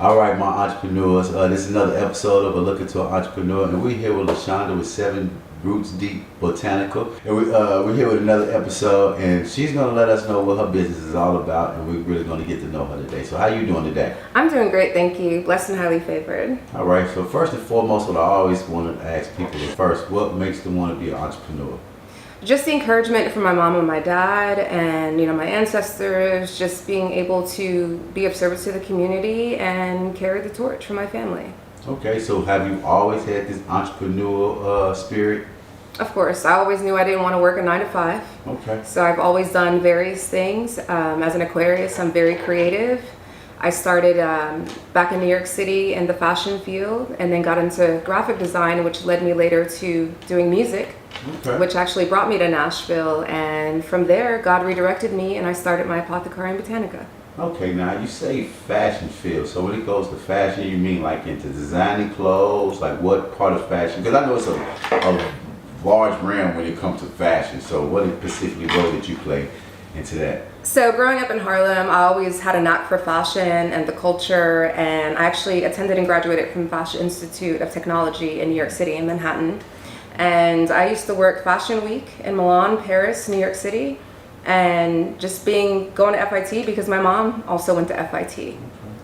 All right, my entrepreneurs. This is another episode of A Look Into an Entrepreneur, and we're here with LaShonda with Seven Roots Deep Botanical, and we're here with another episode, and she's going to let us know what her business is all about, and we're really going to get to know her today. So how you doing today? I'm doing great, thank you. Blessed and highly favored. All right, so first and foremost, what I always want to ask people is first, what makes them want to be an entrepreneur? Just the encouragement from my mom and my dad and my ancestors, just being able to be of service to the community and carry the torch for my family. Okay, so have you always had this entrepreneurial spirit? Of course, I always knew I didn't want to work a 9 to 5. Okay. So I've always done various things. As an Aquarius, I'm very creative. I started back in New York City in the fashion field and then got into graphic design, which led me later to doing music. Okay. Which actually brought me to Nashville, and from there God redirected me and I started my Apothecary and Botanica. Okay, now you say fashion field, so when it goes to fashion, you mean like into designing clothes, like what part of fashion? Because I know it's a large realm when it comes to fashion, so what specifically role did you play into that? So growing up in Harlem, I always had a knack for fashion and the culture, and I actually attended and graduated from Fashion Institute of Technology in New York City in Manhattan. And I used to work Fashion Week in Milan, Paris, New York City, and just going to FIT because my mom also went to FIT. Okay.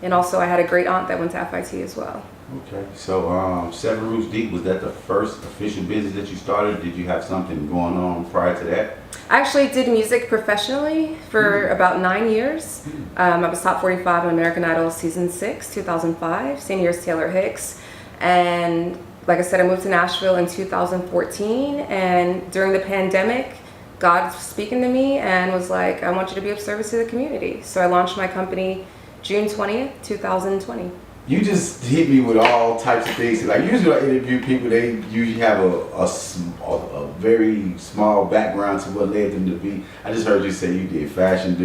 And also I had a great aunt that went to FIT as well. Okay, so Seven Roots Deep, was that the first official business that you started? Did you have something going on prior to that? I actually did music professionally for about 9 years. I was top 45 in American Idol season 6, 2005, same year as Taylor Hicks. And like I said, I moved to Nashville in 2014, and during the pandemic, God was speaking to me and was like, I want you to be of service to the community. So I launched my company June 20th, 2020. You just hit me with all types of things. Like usually I interview people, they usually have a very small background to what led them to be. I just heard you say you did fashion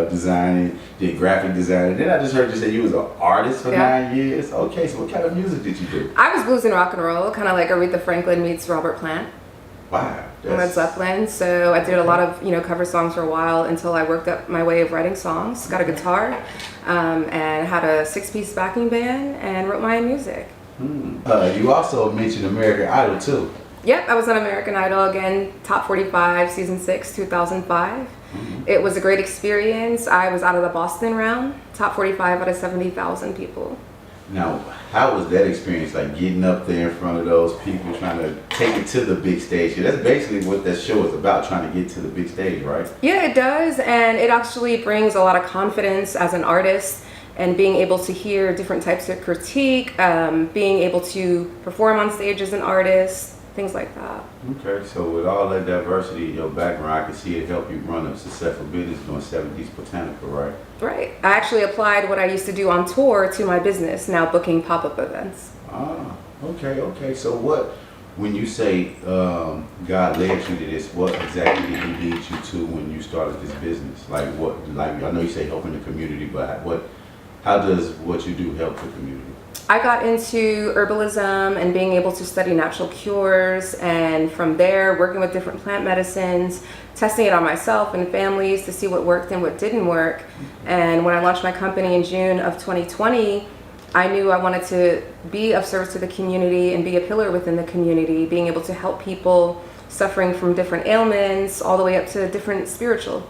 designing, did graphic design. Then I just heard you say you was an artist for 9 years. Okay, so what kind of music did you do? I was blues and rock and roll, kind of like Aretha Franklin meets Robert Plant. Wow. Led Zeppelin. So I did a lot of cover songs for a while until I worked up my way of writing songs. Got a guitar and had a 6-piece backing band and wrote my own music. You also mentioned American Idol too. Yep, I was on American Idol again, top 45, season 6, 2005. It was a great experience. I was out of the Boston round, top 45 out of 70,000 people. Now, how was that experience, like getting up there in front of those people, trying to take it to the big stage? That's basically what that show is about, trying to get to the big stage, right? Yeah, it does, and it actually brings a lot of confidence as an artist, and being able to hear different types of critique, being able to perform on stage as an artist, things like that. Okay, so with all that diversity in your background, I can see it help you run a successful business doing 70s Botanical, right? Right. I actually applied what I used to do on tour to my business, now booking pop-up events. Ah, okay. So when you say God led you to this, what exactly did He lead you to when you started this business? Like I know you say helping the community, but how does what you do help the community? I got into herbalism and being able to study natural cures, and from there working with different plant medicines, testing it on myself and families to see what worked and what didn't work. And when I launched my company in June of 2020, I knew I wanted to be of service to the community and be a pillar within the community, being able to help people suffering from different ailments all the way up to different spiritual.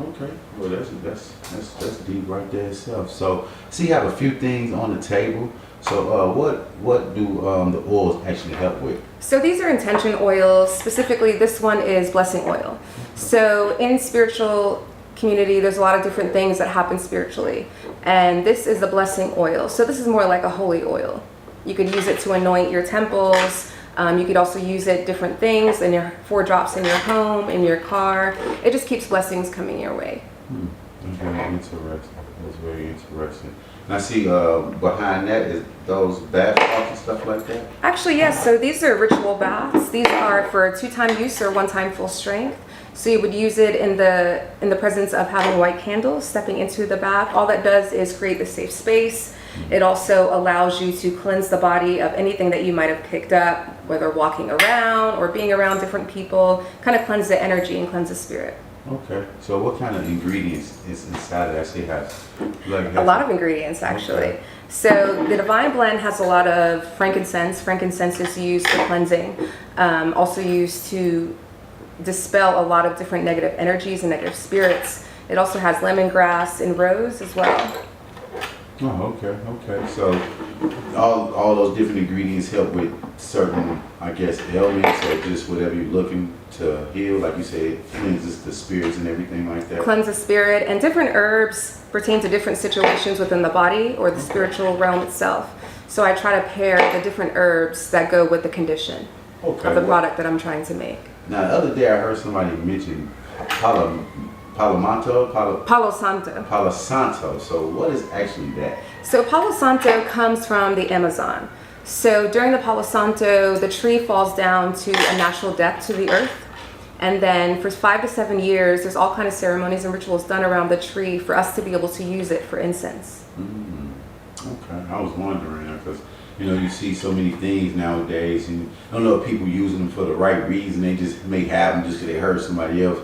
Okay, well that's deep right there itself. So, see, you have a few things on the table. So, what do the oils actually help with? So these are intention oils. Specifically, this one is blessing oil. So in spiritual community, there's a lot of different things that happen spiritually, and this is the blessing oil. So this is more like a holy oil. You could use it to anoint your temples. You could also use it different things in your 4 drops in your home, in your car. It just keeps blessings coming your way. That's very interesting. That's very interesting. And I see behind that is those bath salts and stuff like that? Actually, yes. So these are ritual baths. These are for 2-time use or 1-time full strength. So you would use it in the presence of having white candles, stepping into the bath. All that does is create the safe space. It also allows you to cleanse the body of anything that you might have picked up, whether walking around or being around different people, kind of cleanse the energy and cleanse the spirit. Okay. So what kind of ingredients is inside of that? She has A lot of ingredients, actually. Okay. So the Divine Blend has a lot of frankincense. Frankincense is used for cleansing, also used to dispel a lot of different negative energies and negative spirits. It also has lemongrass and rose as well. Oh, okay, okay. So all those different ingredients help with certain, I guess, ailments or just whatever you're looking to heal. Like you said, it cleanses the spirits and everything like that. Cleanse the spirit, and different herbs pertain to different situations within the body or the spiritual realm itself. So I try to pair the different herbs that go with the condition of the product that I'm trying to make. Now, the other day I heard somebody mention Palo Santo. So what is actually that? So Palo Santo comes from the Amazon. So during the Palo Santo, the tree falls down to a natural death to the earth. And then for 5 to 7 years, there's all kinds of ceremonies and rituals done around the tree for us to be able to use it for incense. Okay, I was wondering because you see so many things nowadays, and I don't know if people using them for the right reason. They just may have them just because they heard somebody else,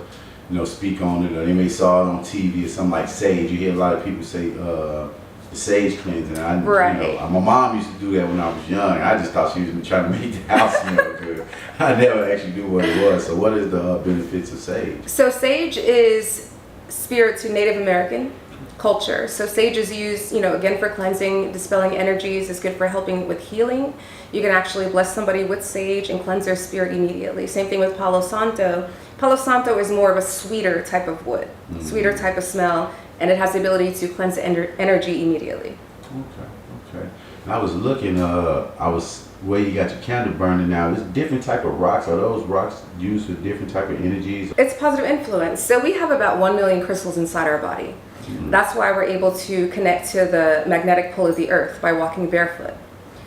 speak on it, or they may saw it on TV or something like sage. You hear a lot of people say the sage cleansing. Right. My mom used to do that when I was young. I just thought she was trying to make the house smell good. I never actually knew what it was. So what is the benefits of sage? So sage is spirit to Native American culture. So sage is used, again, for cleansing, dispelling energies. It's good for helping with healing. You can actually bless somebody with sage and cleanse their spirit immediately. Same thing with Palo Santo. Palo Santo is more of a sweeter type of wood, sweeter type of smell, and it has the ability to cleanse the energy immediately. Okay. And I was looking, where you got your candle burning now. There's different type of rocks. Are those rocks used for different type of energies? It's positive influence. So we have about 1 million crystals inside our body. That's why we're able to connect to the magnetic pull of the earth by walking barefoot.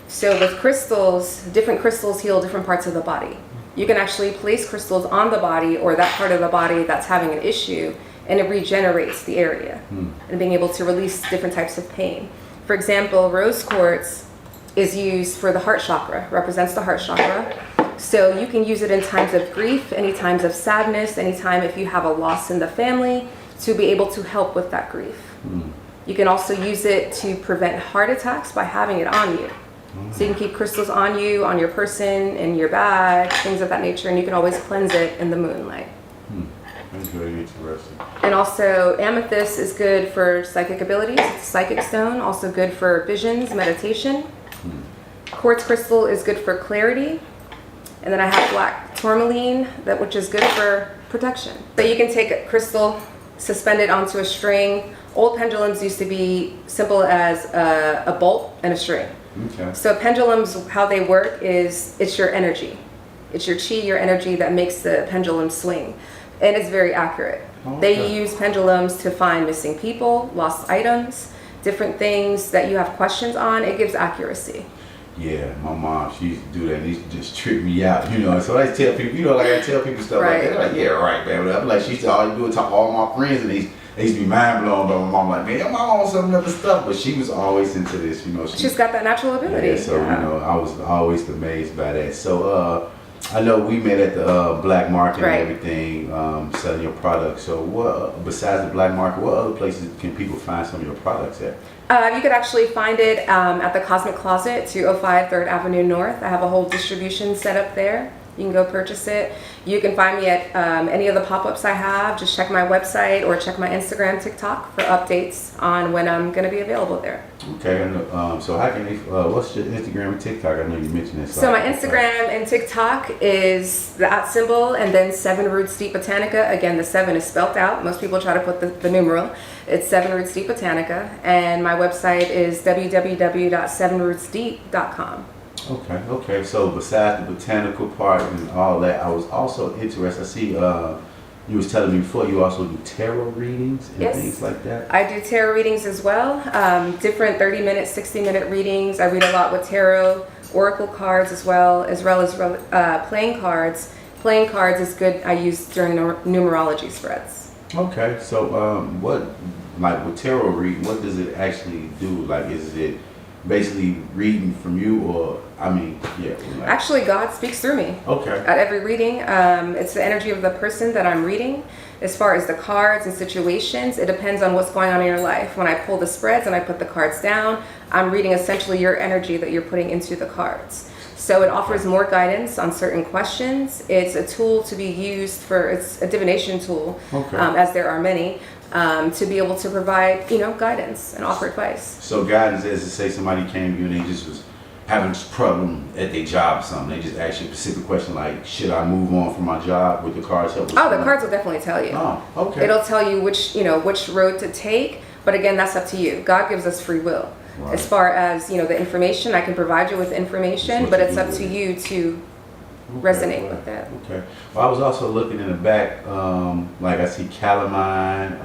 So with crystals, different crystals heal different parts of the body. You can actually place crystals on the body or that part of the body that's having an issue, and it regenerates the area and being able to release different types of pain. For example, rose quartz is used for the heart chakra, represents the heart chakra. So you can use it in times of grief, any times of sadness, anytime if you have a loss in the family, to be able to help with that grief. You can also use it to prevent heart attacks by having it on you. So you can keep crystals on you, on your person, in your bag, things of that nature, and you can always cleanse it in the moonlight. That's very interesting. And also amethyst is good for psychic abilities. It's a psychic stone, also good for visions, meditation. Quartz crystal is good for clarity. And then I have black tourmaline, which is good for protection. So you can take a crystal, suspend it onto a string. Old pendulums used to be simple as a bolt and a string. Okay. So pendulums, how they work is it's your energy. It's your chi, your energy that makes the pendulum swing. And it's very accurate. Okay. They use pendulums to find missing people, lost items, different things that you have questions on. It gives accuracy. Yeah, my mom, she used to do that. And used to just trip me out, So I tell people, like I tell people stuff like that. They're like, yeah, right, man. I'm like, she used to always do it to all my friends, and they used to be mind blown by my mom. Like, man, your mom on some other stuff, but she was always into this, She's got that natural ability. Yeah, so I was always amazed by that. So I know we met at the black market and everything, selling your products. So what, besides the black market, what other places can people find some of your products at? You could actually find it at the Cosmic Closet, 205 3rd Avenue North. I have a whole distribution set up there. You can go purchase it. You can find me at any of the pop-ups I have. Just check my website or check my Instagram, TikTok for updates on when I'm going to be available there. Okay, so how can they, what's your Instagram and TikTok? I know you mentioned this. So my Instagram and TikTok is the @ symbol and then 7 Roots Deep Botanica. Again, the 7 is spelt out. Most people try to put the numeral. It's 7 Roots Deep Botanica. And my website is www.7rootsdeep.com. Okay. So besides the botanical part and all that, I was also interested. I see you was telling me before you also do tarot readings and things like that. I do tarot readings as well. Different 30-minute, 60-minute readings. I read a lot with tarot, oracle cards as well as playing cards. Playing cards is good. I use during numerology spreads. Okay. So what, like with tarot reading, what does it actually do? Like, is it basically reading from you, or Actually, God speaks through me. Okay. At every reading, it's the energy of the person that I'm reading. As far as the cards and situations, it depends on what's going on in your life. When I pull the spreads and I put the cards down, I'm reading essentially your energy that you're putting into the cards. So it offers more guidance on certain questions. It's a tool to be used for, it's a divination tool, as there are many, to be able to provide, guidance and offer advice. So guidance is to say somebody came to you and they just was having a problem at their job or something. They just ask you a specific question like, should I move on from my job? With the cards help? Oh, the cards will definitely tell you. Oh, okay. It'll tell you which road to take, but again, that's up to you. God gives us free will. Right. As far as, the information, I can provide you with information, but it's up to you to resonate with that. Okay. Well, I was also looking in the back, like I see calamine,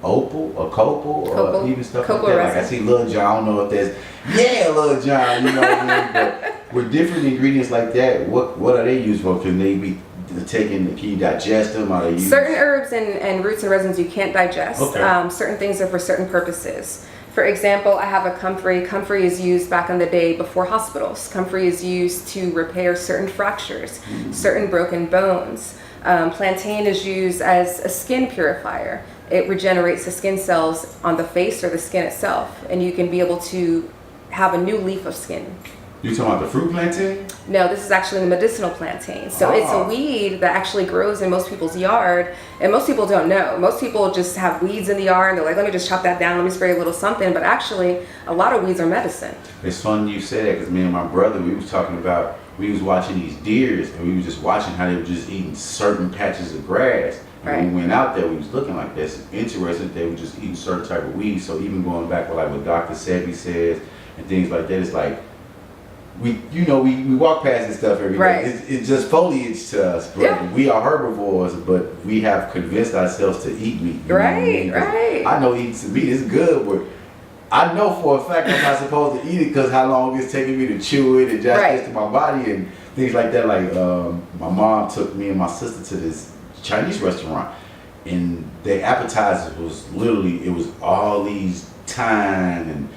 opal or copal or even stuff like that. Like I see Lil John. I don't know if there's Lil John, you know what I mean? But with different ingredients like that, what are they used for? Can they be taken? Can you digest them? Are they used? Certain herbs and roots and resins you can't digest. Okay. Certain things are for certain purposes. For example, I have a comfrey. Comfrey is used back in the day before hospitals. Comfrey is used to repair certain fractures, certain broken bones. Plantain is used as a skin purifier. It regenerates the skin cells on the face or the skin itself, and you can be able to have a new leaf of skin. You talking about the fruit plantain? No, this is actually the medicinal plantain. So it's a weed that actually grows in most people's yard, and most people don't know. Most people just have weeds in the yard, and they're like, let me just chop that down, let me spray a little something. But actually, a lot of weeds are medicine. It's funny you say that because me and my brother, we was talking about, we was watching these deers, and we was just watching how they were just eating certain patches of grass. And when we went out there, we was looking like this. Interesting, they were just eating certain type of weeds. So even going back with like what Dr. Sebi says and things like that, it's like, we walk past this stuff every day. It's just foliage to us, but we are herbivores, but we have convinced ourselves to eat meat. Right. I know eating some meat is good, but I know for a fact I'm not supposed to eat it because how long it's taking me to chew it and digest it to my body and things like that. Like my mom took me and my sister to this Chinese restaurant, and their appetizers was literally, it was all these thyme and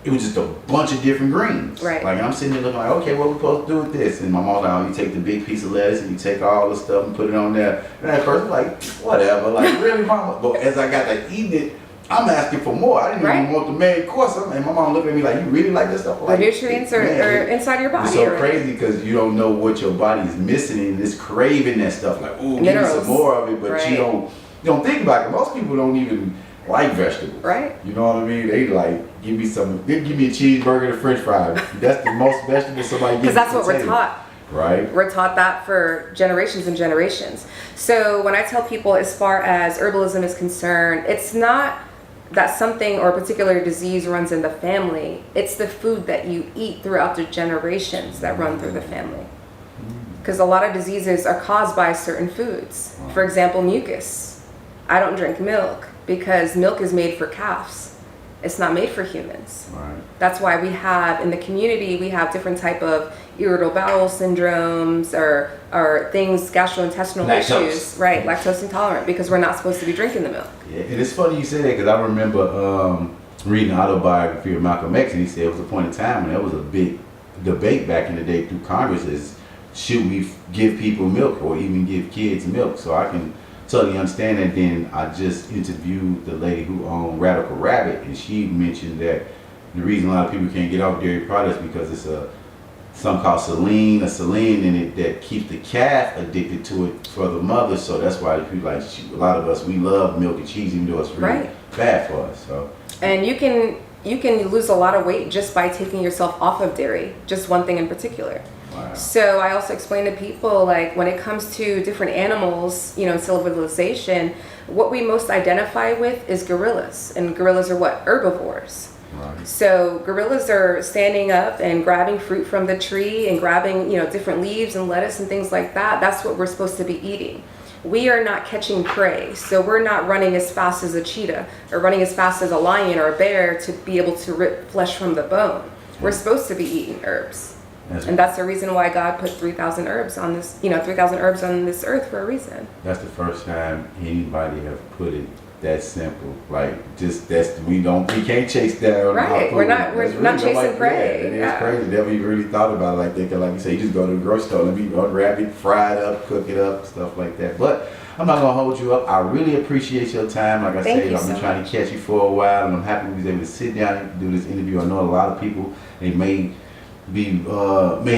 it was just a bunch of different greens. Right. Like, and I'm sitting there looking like, okay, what are we supposed to do with this? And my mom's like, oh, you take the big piece of lettuce and you take all the stuff and put it on there. And at first I'm like, whatever, like really, mama? But as I got to eating it, I'm asking for more. I didn't even want the main course. And my mom looked at me like, you really like this stuff? Like, the nutrients are inside your body. It's so crazy because you don't know what your body is missing and it's craving that stuff. Like, ooh, give me some more of it. But you don't think about it. Most people don't even like vegetables. Right. You know what I mean? They like, give me a cheeseburger and a french fry. That's the most vegetables somebody gets. Because that's what we're taught. Right. We're taught that for generations and generations. So when I tell people as far as herbalism is concerned, it's not that something or a particular disease runs in the family. It's the food that you eat throughout the generations that run through the family. Because a lot of diseases are caused by certain foods. For example, mucus. I don't drink milk because milk is made for calves. It's not made for humans. Right. That's why we have, in the community, we have different type of irritable bowel syndromes or things, gastrointestinal issues. Right, lactose intolerant, because we're not supposed to be drinking the milk. Yeah, and it's funny you say that because I remember reading the autobiography of Malcolm X, and he said it was a point in time when there was a big debate back in the day through Congress is, should we give people milk or even give kids milk? So I can totally understand that. Then I just interviewed the lady who owned Radical Rabbit, and she mentioned that the reason a lot of people can't get off dairy products because it's something called saline in it that keeps the calf addicted to it for the mother. So that's why people like a lot of us, we love milk and cheese even though it's really bad for us. So and you can lose a lot of weight just by taking yourself off of dairy, just one thing in particular. Wow. So I also explain to people, like, when it comes to different animals, in civilization, what we most identify with is gorillas. And gorillas are what? Herbivores. Right. So gorillas are standing up and grabbing fruit from the tree and grabbing, different leaves and lettuce and things like that. That's what we're supposed to be eating. We are not catching prey, so we're not running as fast as a cheetah or running as fast as a lion or a bear to be able to rip flesh from the bone. We're supposed to be eating herbs. And that's the reason why God put 3,000 herbs on this, 3,000 herbs on this earth for a reason. That's the first time anybody have put it That simple. Like we can't chase down. Right. We're not chasing prey. It is crazy. Never even really thought about it like that. Like you say, you just go to the grocery store and unwrap it, fry it up, cook it up, stuff like that. But I'm not gonna hold you up. I really appreciate your time. Like I said, I've been trying to catch you for a while, and I'm happy we was able to sit down and do this interview. I know a lot of people, they may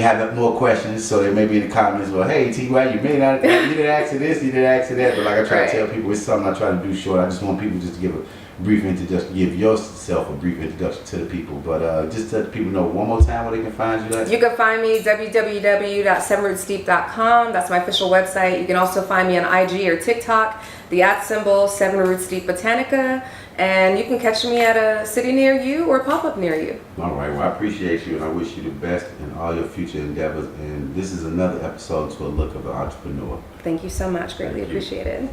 have more questions, so they may be in the comments, well, hey T.Y., you didn't ask this, you didn't ask that, but like I try to tell people, it's something I try to do short. I just want people just to give a brief introduction, give yourself a brief introduction to the people, but just to let people know one more time where they can find you at. You can find me www.sevenrootsdeep.com. That's my official website. You can also find me on IG or TikTok, the @ Seven Roots Deep Botanica, and you can catch me at a city near you or pop up near you. All right, well, I appreciate you, and I wish you the best in all your future endeavors, and this is another episode to A Look of an Entrepreneur. Thank you so much. Greatly appreciated.